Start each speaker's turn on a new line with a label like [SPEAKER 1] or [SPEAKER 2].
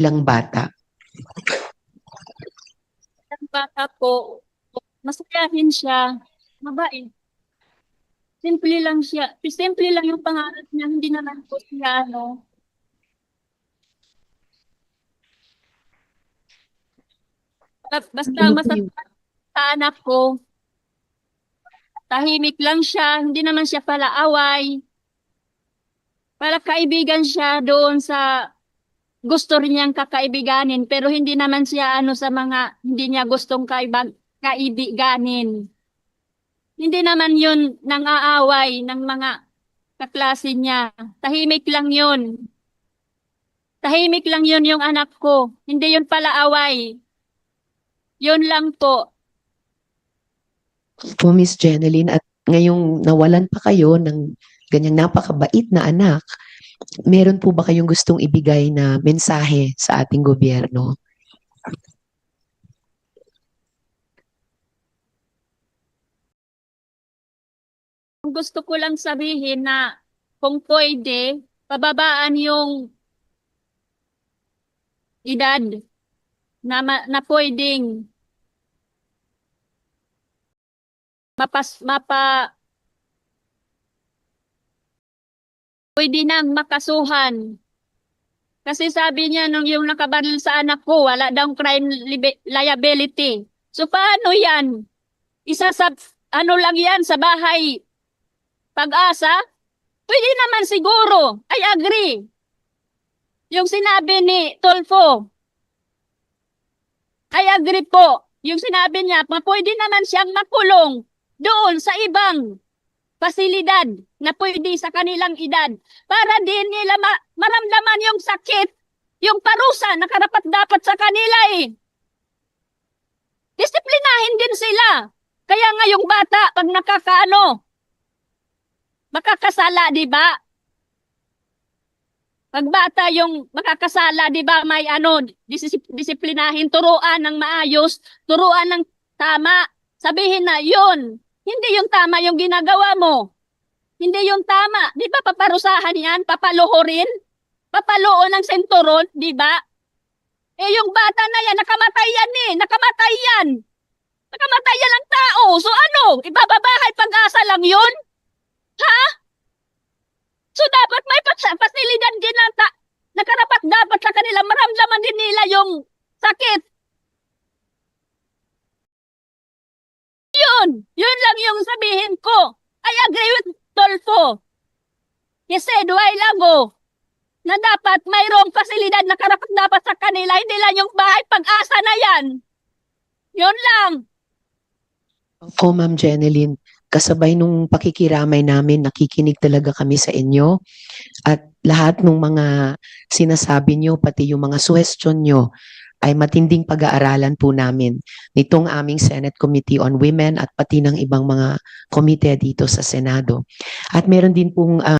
[SPEAKER 1] Ilang bata?
[SPEAKER 2] Ang bata po, masayahin siya, mabait. Simple lang siya. Simple lang yung pangarap niya, hindi naman po siya basta
[SPEAKER 1] Ano po yung
[SPEAKER 2] masasaya sa anak ko. Tahimik lang siya, hindi naman siya palaaway. Para kaibigan siya doon sa gusto rin niyang kakaibiganin, pero hindi naman siya sa mga hindi niya gustong kaibiganin. Hindi naman yun nang-aaway ng mga kaklase niya. Tahimik lang yun. Tahimik lang yun yung anak ko. Hindi yun palaaway. Yun lang po.
[SPEAKER 1] po, Miss Jeneline, at ngayong nawalan pa kayo ng ganyang napakabait na anak, meron po ba kayong gustong ibigay na mensahe sa ating gobyerno?
[SPEAKER 2] Gusto ko lang sabihin na kung pwede, pababaan yung edad na pwedeng pwede nang makasuhan. Kasi sabi niya nung yung nakabaril sa anak ko, wala daw crime liability. So paano yan? Isa sa lang yan sa bahay pag-asa? Pwede naman siguro. I agree. Yung sinabi ni Tolfo, I agree po. Yung sinabi niya, pwede naman siyang makulong doon sa ibang pasilidad na pwede sa kanilang edad para din nila maramdaman yung sakit, yung parusa na karapat dapat sa kanila eh. Disiplinahin din sila. Kaya nga yung bata, pag makakasala, di ba? Pag bata yung makakasala, di ba, may disiplinahin, turuan ng maayos, turuan ng tama. Sabihin na yun, hindi yung tama yung ginagawa mo. Hindi yung tama. Di ba paparusahan yan? Papaluhurin? Papaluon ng senturon, di ba? Eh yung bata na yan, nakamatay yan eh. Nakamatay yan. Nakamatay yan ang tao. So ano? Ibababahay pag-asa lang yun? Ha? So dapat may pasilidad din na karapat dapat sa kanila. Maramdaman din nila yung sakit. Yun. Yun lang yung sabihin ko. I agree with Tolfo. He said while ago na dapat mayroong pasilidad na karapat dapat sa kanila. Hindi lang yung bahay pag-asa na yan. Yun lang.
[SPEAKER 1] Opo, Ma'am Jeneline, kasabay nung pakikiramay namin, nakikinig talaga kami sa inyo at lahat ng mga sinasabi nyo, pati yung mga suhestyon nyo, ay matinding pag-aaralan po namin nitong aming Senate Committee on Women at pati ng ibang mga komite dito sa Senado. At meron din pong